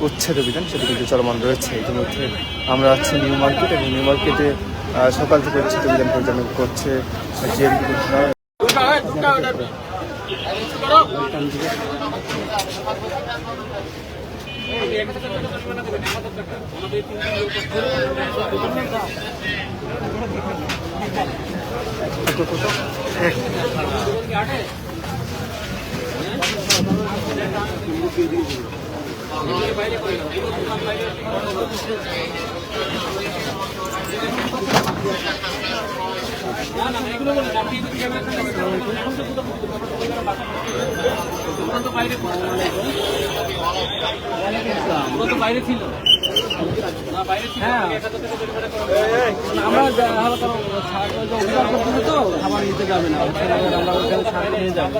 উচ্ছেদ অভিযান সেটা কিন্তু চলমান রয়েছে। ইতিমধ্যে আমরা আছি নিউ মার্কেট এবং নিউ মার্কেটে সকাল থেকে উচ্ছেদ অভিযান পরিচালনা করছে জিএমপি। বাইরে ছিল আমরা তো খাবার নিতে যাবে না, আমরা ওখানে ছাড় নিয়ে যাবো।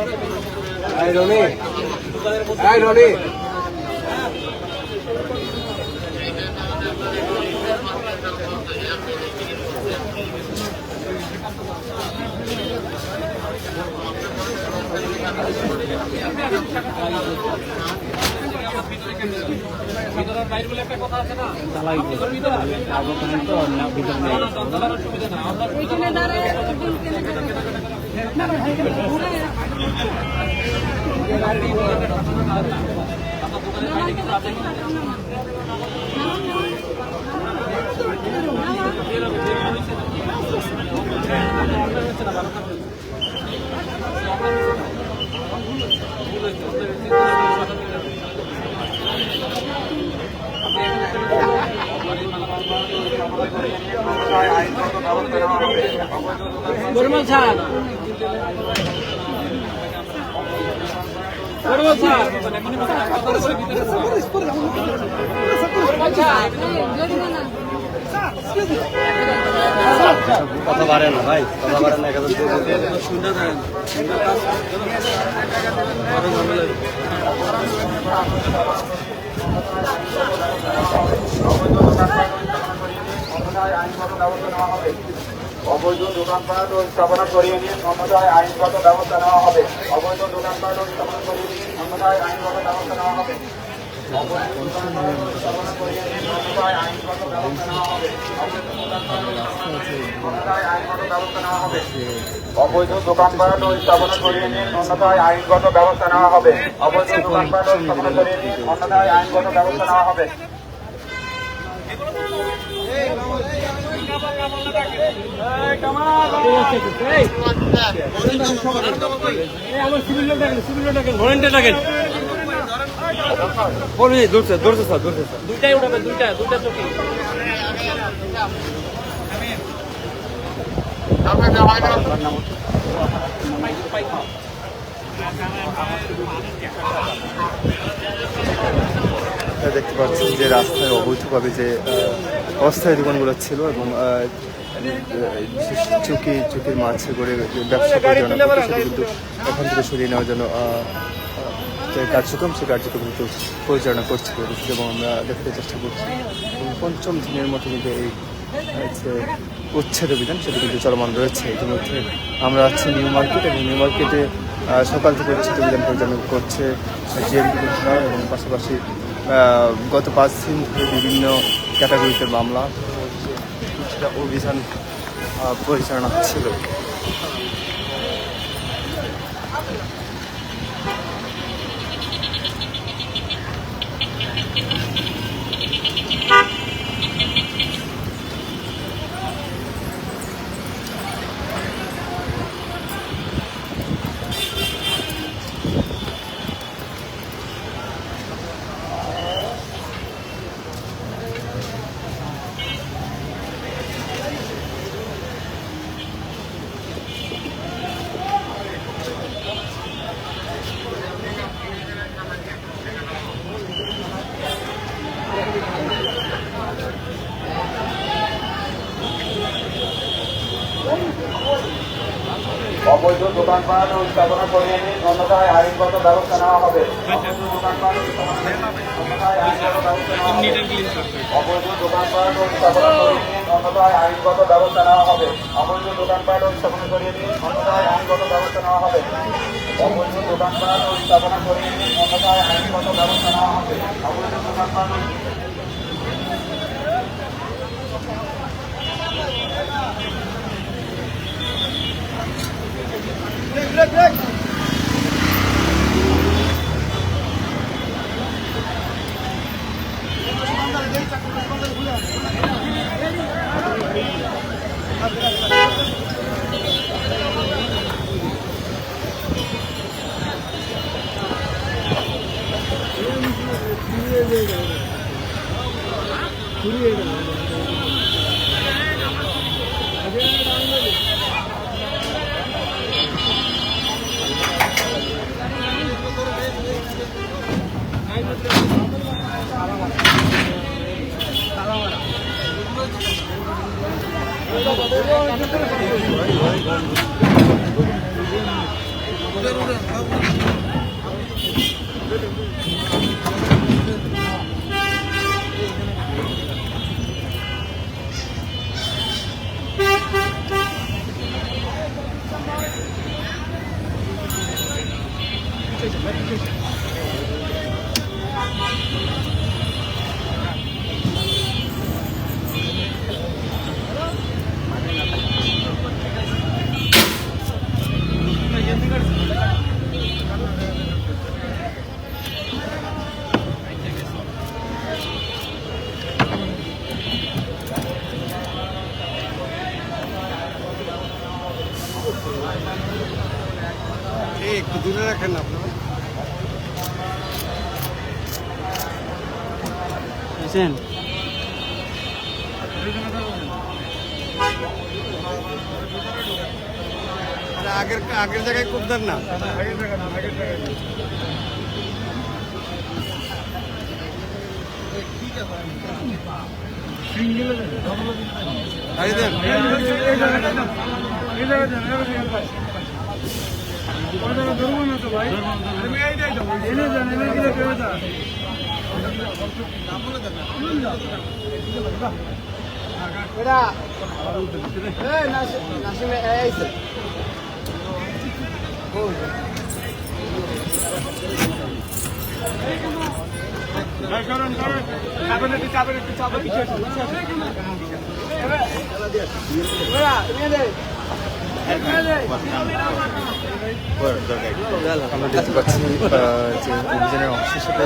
বাইরে বলে একটা কথা আছে না, কথা বাড়ে না ভাই, কথা বাড়ে না। অবৈধ দোকানপাট ও স্থাপনা করিয়ে নিয়ে অন্যথায় আইনগত ব্যবস্থা নেওয়া হবে। অবৈধ দোকানপাট ও স্থাপনা করিয়ে নিয়ে অন্যথায় আইনগত ব্যবস্থা নেওয়া হবে। অবৈধ দোকানপাট ও স্থাপনা করিয়ে নিয়ে অন্যথায় আইনগত ব্যবস্থা নেওয়া হবে। অবৈধ দোকানপাট ও স্থাপনা করিয়ে নিয়ে অন্যথায় আইনগত ব্যবস্থা নেওয়া হবে। দুইটাই উঠাবে, দুইটা চোখে দেখতে পাচ্ছেন যে রাস্তায় অবৈধভাবে যে অস্থায়ী দোকানগুলো ছিল এবং চুকির মাছে করে ব্যবসা পরিচালনা করতে, সেটা কিন্তু এখান থেকে সরিয়ে নেওয়ার জন্য যে কার্যক্রম, সেই কার্যক্রম কিন্তু পরিচালনা করছে এবং আমরা দেখতে চেষ্টা করছি। পঞ্চম দিনের মতো কিন্তু এই উচ্ছেদ অভিযান সেটা কিন্তু চলমান রয়েছে। ইতিমধ্যে আমরা আছি নিউ মার্কেট এবং নিউ মার্কেটে সকাল থেকে উচ্ছেদ অভিযান পরিচালনা করছে জিএমপি এবং পাশাপাশি গত 5 দিন ধরে বিভিন্ন ক্যাটাগরিতে মামলা অভিযান পরিচালনা ছিল। অবৈধ দোকানপাট ও স্থাপনা করিয়ে নিন, অন্যথায় আইনগত ব্যবস্থা নেওয়া হবে। অবৈধ দোকানপাট ও স্থাপনা করিয়ে নিন, অন্যথায় আইনগত ব্যবস্থা নেওয়া হবে। অবৈধ দোকানপাট ও স্থাপনা করিয়ে নিন, অন্যথায় আইনগত ব্যবস্থা নেওয়া হবে। অবৈধ দোকানপাট ও স্থাপনা করিয়ে নিন, অন্যথায় আইনগত ব্যবস্থা নেওয়া হবে। অবৈধ দোকানপাট ও স্থাপনা করিয়ে নিন, অন্যথায় আইনগত ব্যবস্থা নেওয়া হবে। অবৈধ দোকানপাট একটু দূরে রাখেন না আপনারা। বুঝছেন? আগের জায়গায় খুব দেন না। আমরা দেখতে পাচ্ছি যে অভিযানের অংশ হিসেবে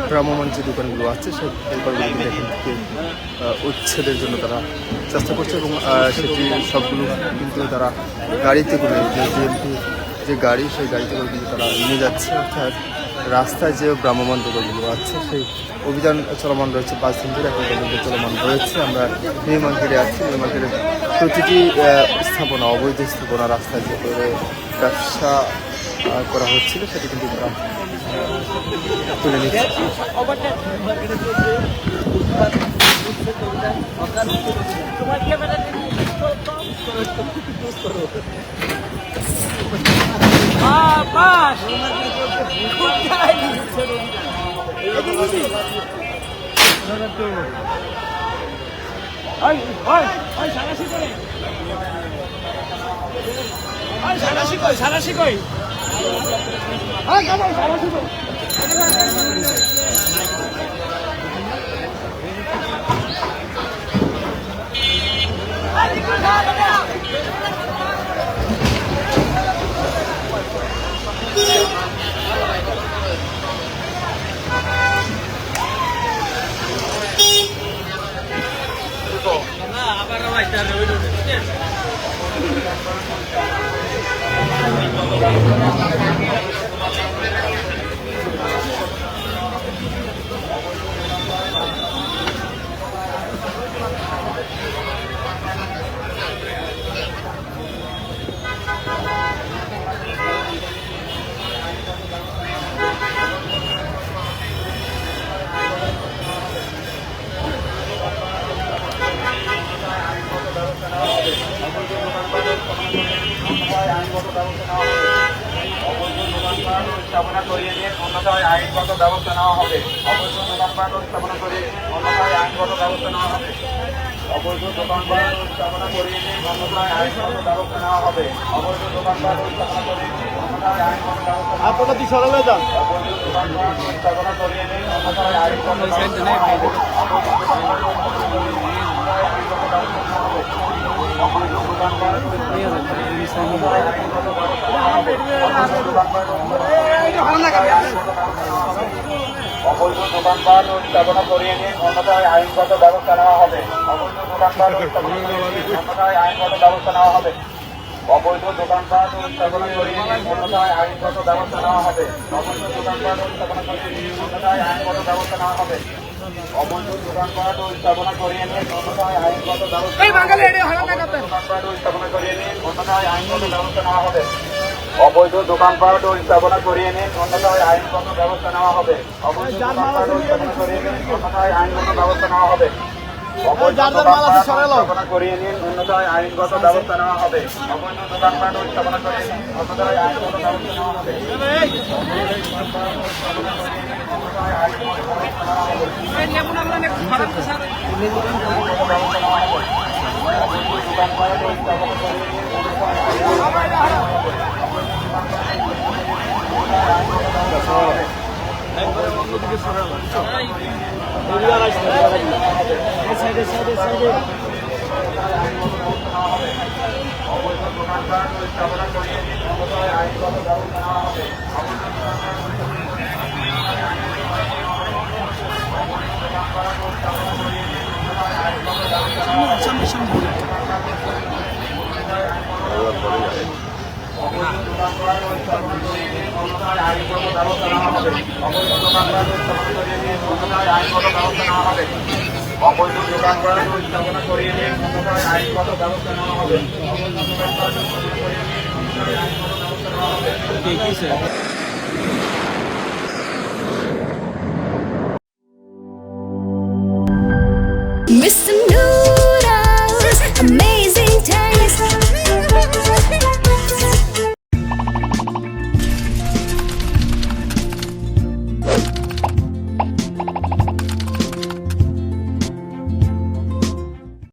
ভ্রাম্যমান যে দোকানগুলো আছে সেই দোকানগুলো এখান থেকে উচ্ছেদের জন্য তারা চেষ্টা করছে এবং সেটি সবগুলো কিন্তু তারা গাড়িতে করে যে বিএমপি যে গাড়ি সেই গাড়িতে করে কিন্তু তারা নিয়ে যাচ্ছে। অর্থাৎ রাস্তায় যে ভ্রাম্যমান দোকানগুলো আছে সেই অভিযান চলমান রয়েছে 5 দিন ধরে এখন পর্যন্ত চলমান রয়েছে। আমরা নিউ মার্কেটে আছি। নিউ মার্কেটের প্রতিটি স্থাপনা অবৈধ স্থাপনা রাস্তায় যে করে ব্যবসা করা হচ্ছিল সেটি কিন্তু তারা তুলে নিচ্ছে। স্থাপনা করিয়ে নিয়ে অন্যথায় আইনগত ব্যবস্থা নেওয়া হবে। অবৈধ দোকানপাট স্থাপনা করিয়ে অন্যথায় আইনগত ব্যবস্থা নেওয়া হবে। অবৈধ দোকানপাট ও স্থাপনা করিয়ে নিন, অন্যথায় আইনগত ব্যবস্থা নেওয়া হবে। অবৈধ দোকানপাট ও স্থাপনা করিয়ে নিন, অন্যথায় আইনগত ব্যবস্থা নেওয়া হবে। অবৈধ দোকানপাট ও স্থাপনা করিয়ে নিন, অন্যথায় আইনগত ব্যবস্থা নেওয়া হবে। অবৈধ দোকানপাট ও স্থাপনা করিয়ে নিন, অন্যথায় আইনগত ব্যবস্থা নেওয়া হবে। অবৈধ দোকানপাট ও স্থাপনা করিয়ে নিন, অন্যথায় আইনগত ব্যবস্থা নেওয়া হবে। অবৈধ দোকানপাট ও অবৈধ দোকানপাট ও স্থাপনা করিয়ে নিন, অন্যথায় আইনগত ব্যবস্থা নেওয়া হবে। অবৈধ দোকানপাট ও স্থাপনা করিয়ে নিন, অন্যথায় আইনগত ব্যবস্থা নেওয়া হবে। অবৈধ দোকানপাট ও স্থাপনা করিয়ে নিন, অন্যথায় আইনগত ব্যবস্থা নেওয়া হবে। অবৈধ দোকানপাট ও স্থাপনা করিয়ে নিন, অন্যথায় আইনগত ব্যবস্থা নেওয়া হবে। অবৈধ দোকানপাট ও স্থাপনা করিয়ে নিন, অন্যথায় আইনগত ব্যবস্থা দোকানপাট ও স্থাপনা করিয়ে নিন, অন্যথায় আইনগত ব্যবস্থা নেওয়া হবে। অবৈধ দোকানপাট ও স্থাপনা করিয়ে নিন, অন্যথায় আইনগত ব্যবস্থা নেওয়া হবে। অবৈধ দোকানপাট ও স্থাপনা করিয়ে নিন, অন্যথায় আইনগত ব্যবস্থা নেওয়া হবে। অবৈধ দোকানপাট ও স্থাপনা করিয়ে নিন, অন্যথায় আইনগত ব্যবস্থা নেওয়া হবে। অবৈধ দোকানপাট ও স্থাপনা করিয়ে নিন, অন্যথায় আইনগত ব্যবস্থা নেওয়া হবে। অবৈধ দোকানপাট ও স্থাপনা করিয়ে নিন, অন্যথায় আইনগত ব্যবস্থা নেওয়া হবে। Mr.